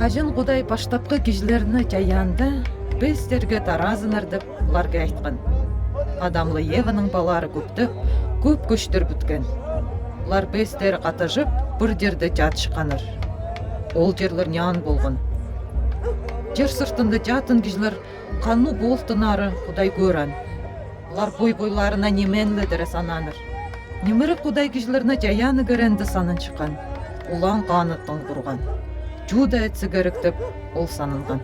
Кажын Кудай баштапкы кишилерини жаянда биз терге таразынар деп буларга айткан. Адамлы Еваның балары көп көчтөр бүткен. Улар бестер катышып бир жерде жатышканыр. Ол жерлер нян болгон. Жер сыртында жатын кишилер кануу болтунары Кудай көрөн. Улар бойларына неменледер сананыр. Немире Кудай кишилерine жаяны көренди санын чыккан. Улан каныттын курган. Жуда этсе керек деп ол санылган.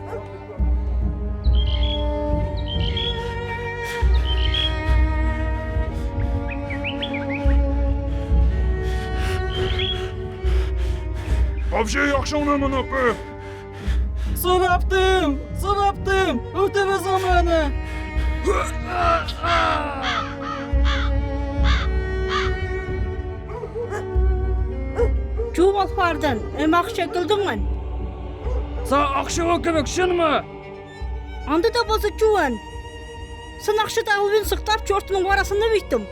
Вообще якшыңнан апы. Сораптым, өтөбө заманы. Чубал фардан, акча кылдыңмын. Са акчага керек шынмы? Анда да болса чуан. Сын акчада албын сыктап чортунун барасында бүйттүм.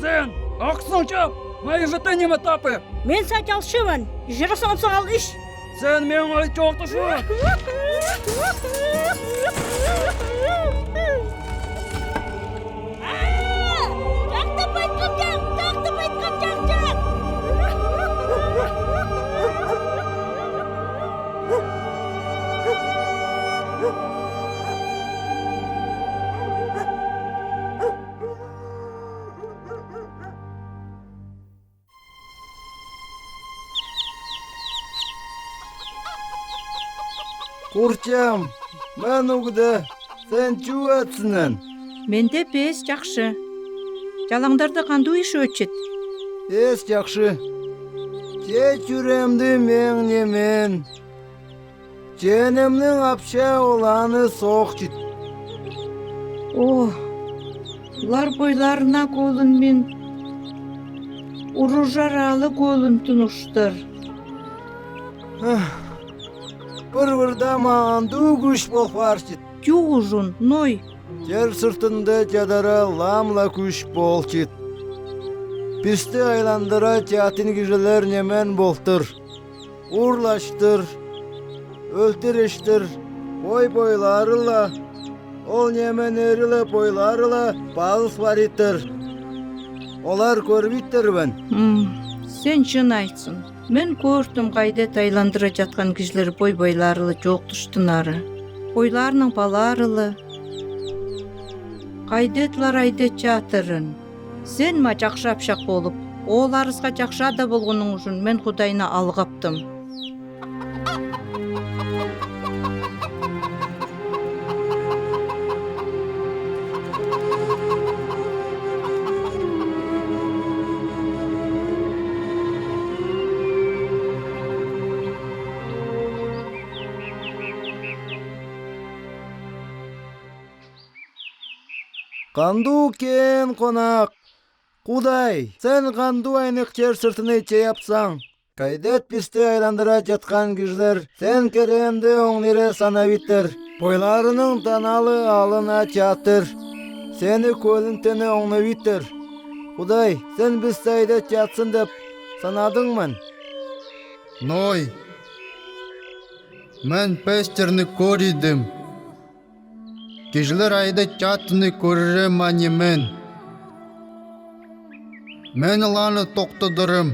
Сен аксын чап, майжыты неме тапы. Мен сачалшымын, жырасам сал иш. Сен мен ай чоктушу. Курчам, мен угда, сен чуатсынан. Менде бес жакшы. Жалаңдарда кандуу иш өтчүт? Бес жакшы. Же жүремди мен немен. Женемнің апша оланы соқчыт. О, улар бойларына колун мен уру жаралы колун тунуштар. Бір-бірда маған ду күш болфарчыт. Жуғужун, ной. Жер сыртында жадара ламла күш болчыт. Писті айландыра жатын кишилер немен болтыр. Урлаштыр, өлтірештір, бойларыла, ол немен ерілі бойларыла бағыс бариттір. Олар көрбиттір бен. Сен жын айтсын. Мен көрдім қайда тайландыра жатқан кишилер бойларылы жоқтыштынары. Бойларының баларылы. Қайдетлар айдет жатырын. Сен ма жақшапшақ болып, оларызға жақша да болғының үшін мен Құдайына алғаптым. Қанду кен қонақ. Құдай, сен қанду айнық жер сыртыны чаяпсаң. Кайдет писті айландыра жатқан кишилер, сен керенді оңнере санабиттір. Бойларының таналы алына чатыр. Сені көлінтені оңнабиттір. Құдай, сен біз сайда жатсын деп санадыңмын. Ной, мен пестерні көрдім. Кишилер айда чатыны көрірем мен. Мен ланы тоқтыдырым.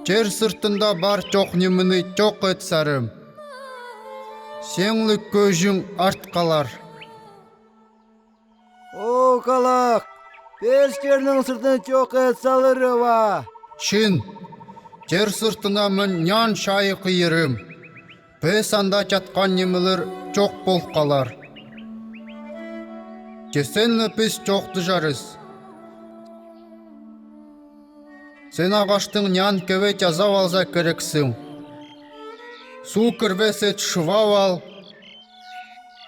Жер сыртында бар чоқ неміні чоқ етсарым. Сеңлі көжің арт қалар. О, қалақ, бес жернің сыртын чоқ етсалыры ба. Шын, жер сыртына мен нян шайы қиырым. Бес анда жатқан немілер чоқ бол қалар. Кесенлі біз чоқты жарыз. Сен ағаштың нян көве жазау алза керексің. Су кірвесет шывау ал.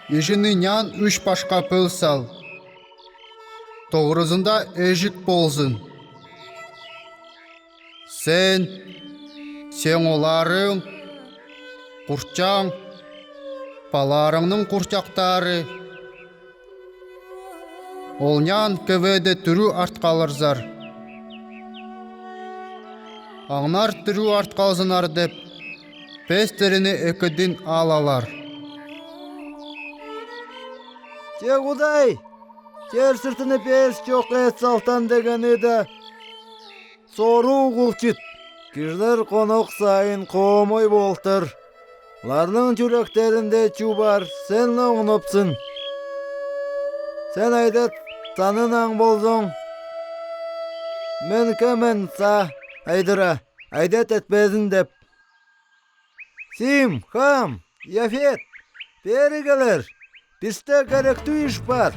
Ежіні нян үш башқа пөл сал. Тоғырызында ежік болзын. Сен оларың, құрчаң, баларыңның құрчақтары. Ол нян көведе түрі арт қалырзар. Аңнар тирүү арт қалзынар деп, пестеріні екідін алалар. Че Кудай, жер сыртыны пес жоқ ет салтан дегені де сору кулчит. Кижлер конок сайын комой болтыр. Ларның жүректерінде чубар, сен оңнопсын. Сен айдет санын аң болзоң. Мен көмен са айдыра, айдет етпезін деп. Сим, Хам, Яфет, бері келер. Бізде керекті іш бар.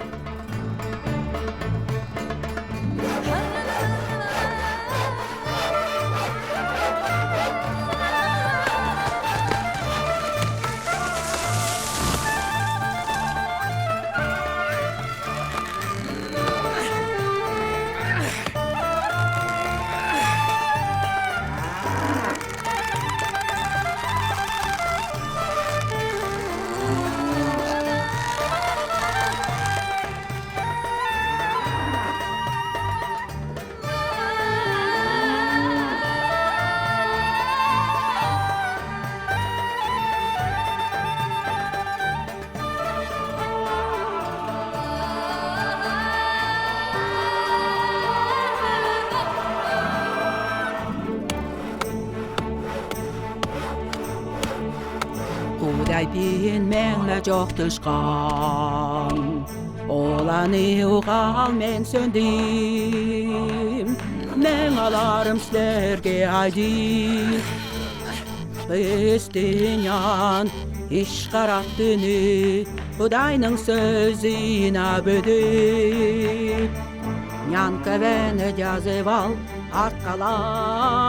Kuday bin menle çok tışkan Olanı uğal men söndüm Men alarım sizlerge haydi Bestin yan iş karattığını Kuday'nın sözüne bödüp Yan kevene cazeval artkalarız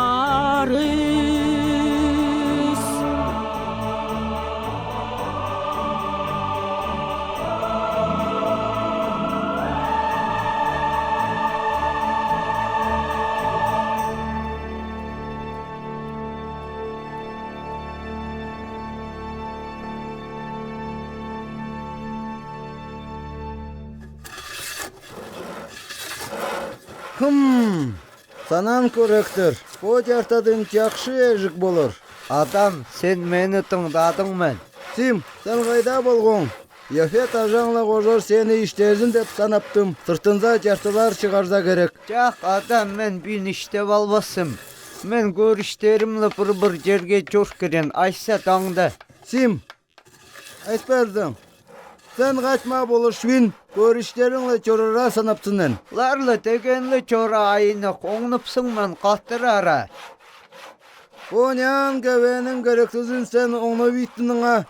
Санан көректір. О жартадың жақшы ежік болыр. Адам, сен мені тыңдадың мен. Сим, сен қайда болғың? Яфет ажаңла қожор сені іштезін деп санаптым. Сыртынза жартылар шығарза керек. Жақ, адам, мен бін іштеп албасым. Мен көріштерімлі бір жерге жош керен, айса таңды. Сим, айтпардың. Сен қачма болыр швин, көріштеріңлі чорыра санаптсынын. Ларлы дегенлі чора айыны қоңныпсың мен қаттыр ара. Онян көвенің керексізін сен оңны биттініңа.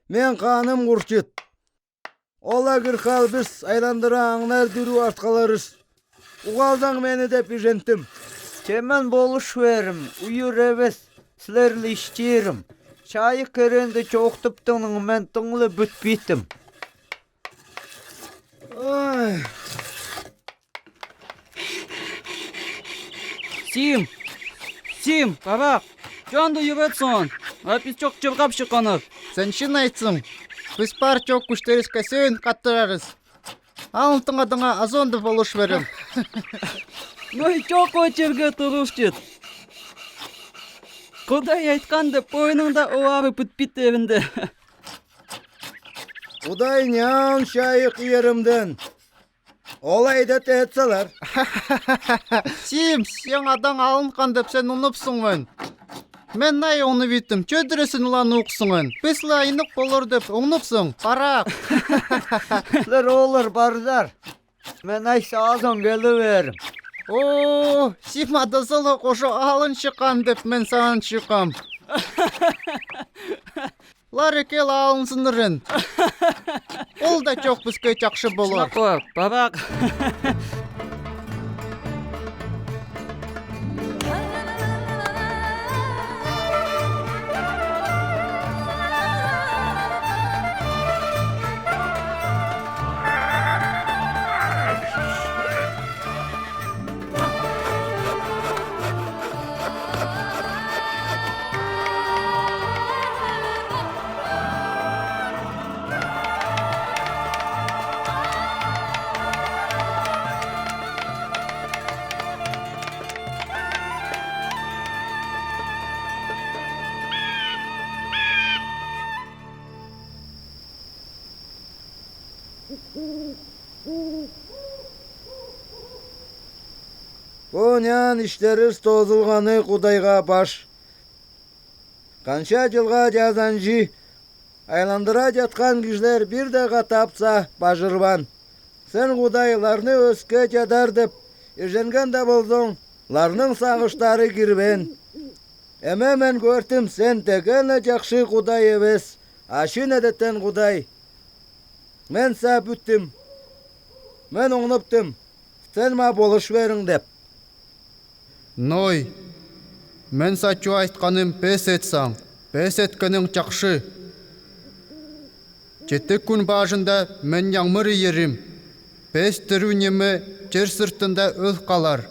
Мен қаным құрчыт. Ола кірқал біз айландыра аңнар дүру артқаларыз. Уғалдан мені деп ежентім. Чемен болуш верім, үйір евес, сілерлі іштерім. Çayı kerende çok tıptığının men tığlı bütbittim. Сим, Kabak, candı yıvetson. Biz çok çıvkap çıkanır. Sen şin айтсың, біз пар çok күштеріске сөйін қаттырарыз. Алтың адыңа азонды болуш верім. Ну и çok o çevge turuşçut. Kuday aytkandı, boynunda oğabı bütbitti evinde. Kuday nyan şayık yerimden. Olay da etseler. Сим, сен адаң алынқан деп сен ұныпсың мен. Мен най оны биттім, чөдіресін ұлан ұқсыңын. Бесілі айнық болыр деп ұныпсың, парақ. Silər olur barzar. Men aysa azon geli verim. О, Сим адасылы қошу алын шыққан деп мен саған шыққам. Лары кел алынсынырын. Ол да жоқ бізге жақшы болыр. Шнапов, Babak. Bu nyan işleriz tozulğanı Kudayga baş. Kança жылга жазанжы айландыра жаткан кишилер бир да тапса бажырбан. Sen Kudaylarını өскө жадар деп ишенген да болсоң, ларның сагыштары кирбен. Эме мен көрдүм, sen тегене жакшы Кудай эмес, ашын эдеттен Кудай. Мен са бүттүм. Мен оңноптум. Sen ма болуш бериң деп. Ной, мен сачу айтқаным пес етсаң, пес еткенің жақшы. Жеті күн бажында мен яңмыр ерім. Пес түру немі жер сыртында өз қалар.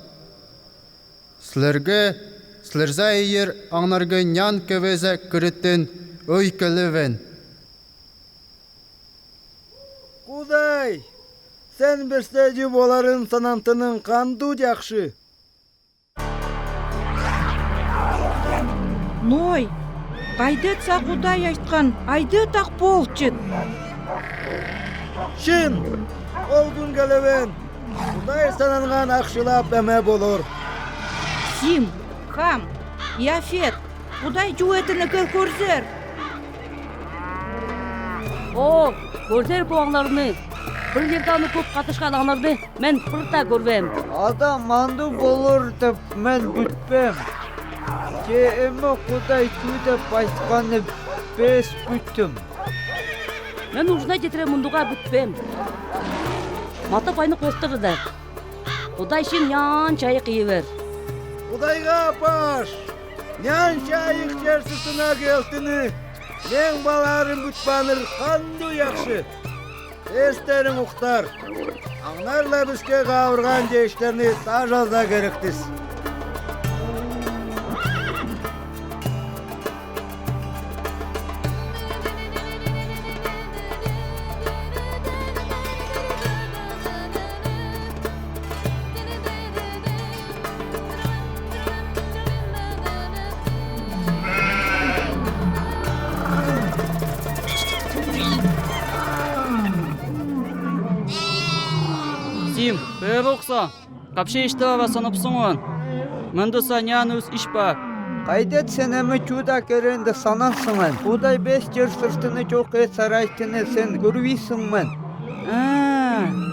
Сілерзе ейер аңнарға нян көвезе күреттен өй көлівен. Кудай, sen besteci боларын санантының қанду жақшы. Ной, кайдетса Кудай айткан, айдет ак болчу. Шын, ол күн келебен. Кудай сананған ақшылап әме болор. Сим, Хам, Яфет, Кудай жуетini көрсөр. О, көрсөр буаңларны. Бір жерданы көп қатышқан аңларды мен бірта көрбем. Адам манду болор деп мен бүтпем. Эми Кудай деп айтканы бес бүттүм. Мен ужина жетире мундуга бүтпем. Мата пайны костырды. Кудай шин нян чайы кыйбер. Kudayga baş. Nyan çayık çersisine geltini. Men balarım bütbanır kandu yakşı. Esterin uqtar. Аңнарла бізге қауырған жейштерini тажалда керектіс. Сим, бе болса, капше иштеба санапсыңын. Мынды санян өз иш бар. Кайдет сен эми чуда керенди санансыңын. Кудай бес жер сыртыны жок сарайтыны сен көрбейсіңмін.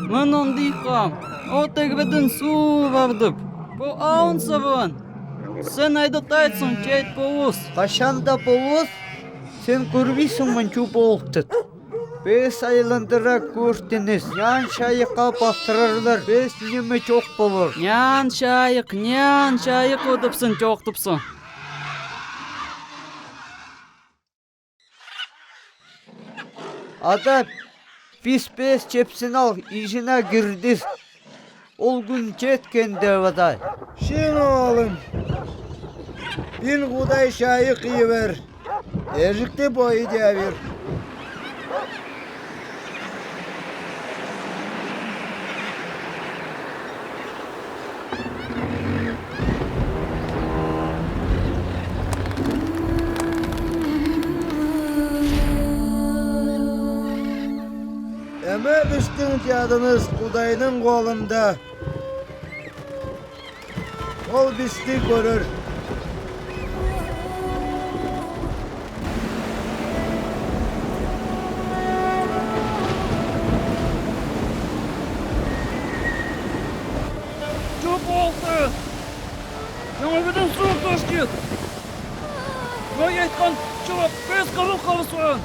Мен ондыйқам. О тегбеден су бардып. Бу аун сабын. Сен айдатайсың чейт болус. Кашанда болус, сен көрбейсіңмін чу болуктыт. Бес айландыра көртініз, нян шайыққа бастырарлар, бес неме чок болыр. Нян шайық өдіпсін, жоқтыпсың. Ада пис бес чепсін ал, ижина кирдіз. Ол күн жеткенде вадай. Шын oğlum. Bin Kuday şayık iyi ver. Ejikte boyu devir. Eme düştün cadınız Kuday'ın kolunda. Ol bisti görür. Çok oldu. Yanıbeden soğuk taşkı. Böyle etken çabuk bez kalın kalısın.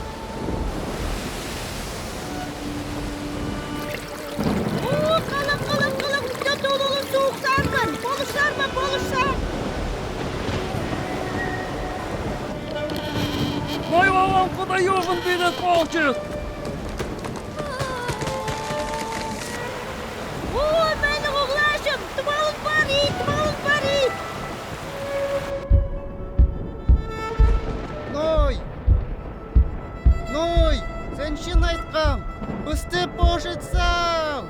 Қалың, үстен толы суық сармын. Болышар. Vay babam Kuday yoğun bir et balçık. Ой, менің оғлашым, тымауыз бар ей. Ной, sen шын айтқам, үсті пошытсам.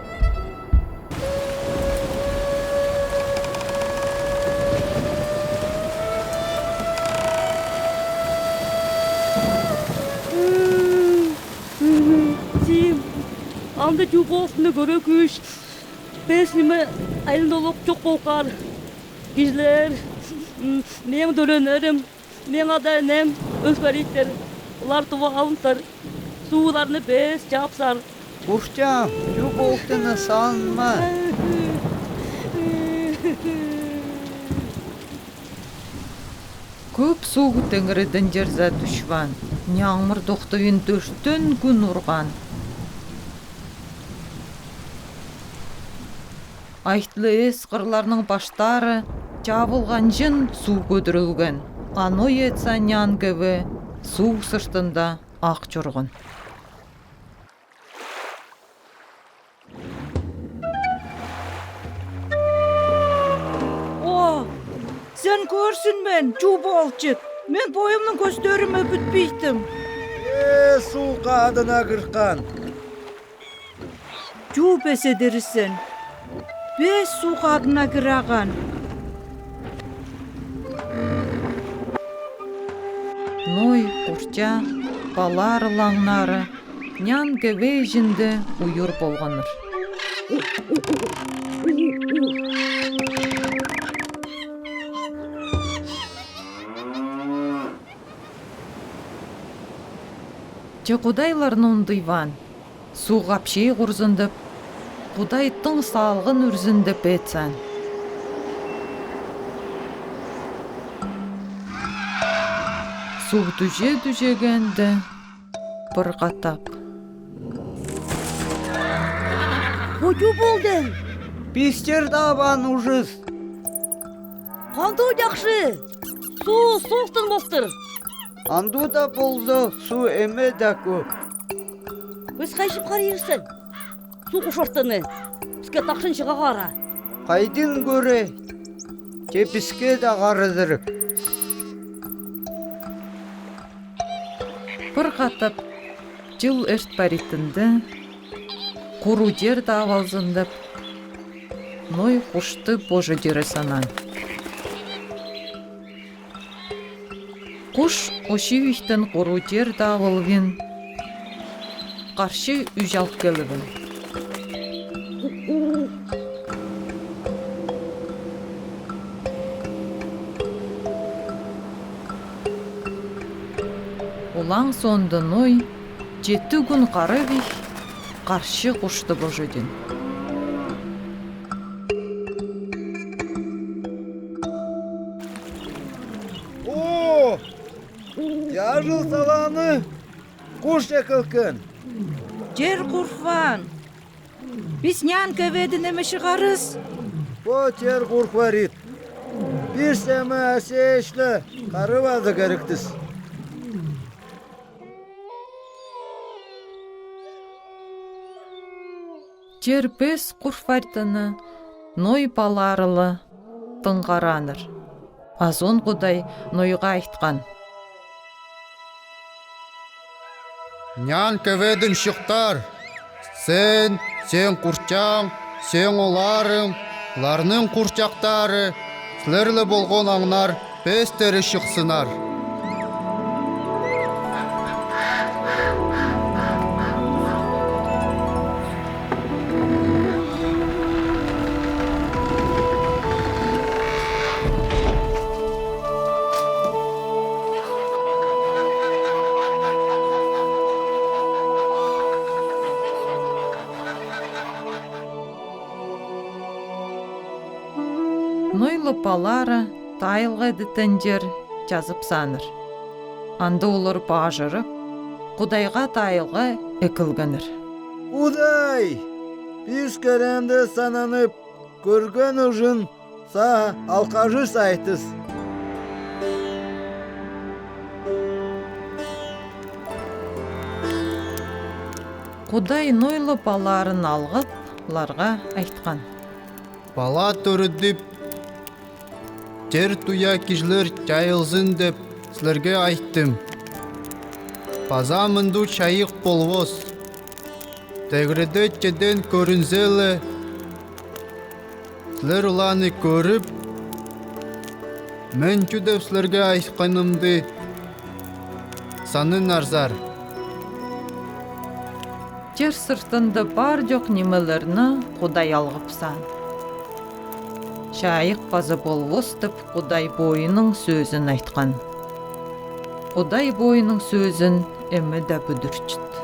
Анда жу болсыны көрөкүш. Бес неме айылдолук жок болкар. Кишилер, мен дөлөнөрүм, мен адайнем, өспөриттер. Улар туба алымтар. Сууларны бес жапсар. Кушчам, жу болтыны санма. Көп сугу теңириден жерзе düşvan. Yağmur doqtuyun töştön gün urgan. Айтылы эс кырларның баштары жабылган жын суу көтөрүлгөн. Аной етсан янгыбы суу сыртында ак жоргон. О, sen görsün çu bolçuk. Men boyumның көздөрүмө бүтпейтим. Суу кадына кыркан. Çu besedirisin. Бес суу кадына кыраган. Ной, курча, балар лаңнары, нян кевейжинде уюр болгоныр. Же кудайларын ундыйван, суу капшей курзындып, кудай тың салгын үрзүндүп этсен. Суу дүжегенде бір катап. Бучу болды. Пистер даван ужыз. Кандуу жакшы. Суу соктун болуптур. Анду да болду, су эме да көп. Өз кайшып карайырсың. Суу кушортуны. Бизге такшын чыга кара. Кайдын көре, теписке да карыдырык. Бір катап жыл эрт баритинде, куру жер давалзындып, ной кушты божы жері санан. Куш ошивихтен куру жер давылвин, каршы үж алып келибин. Улаң сонды ной, 7 күн карыбих, каршы кушты божыдин. О! Яжыл саланы куш экилкен. Жер курфан. Biz nyan kövедin эме чыгарыз. Потер куркварит. Bir seme aseşle karıvadı gerektiz. Жер бес курфартыны, ной баларылы, тыңғараныр. Азон кудай нойға айткан. Нян кеведин шықтар. Сен курчаң, сен оларың, ларның курчактары, сілерлі болған аңнар пестері шықсынар. Нойлы палары тайылға дітендер жазып саныр. Анда олар бажырып, кудайға тайылға экілгінір. Удай! Biz kerende sananıp görgön ужын sa alkajı saytız. Кудай нойлы паларын алғып, ларға айткан. Бала төрүдүп, жер туя кишилер жайылзын деп силерге айттым. База мынду чайык болбос. Тегреде жеден көрүнселе, силер уланы көрүп, мен деп силерге айтканымды санын арзар. Жер сыртында бар жоқ немелерні Құдай алғыпсан. Шайық базы болғыз деп Құдай бойының сөзін айтқан. Құдай бойының сөзін әмі дә бүдірчіт.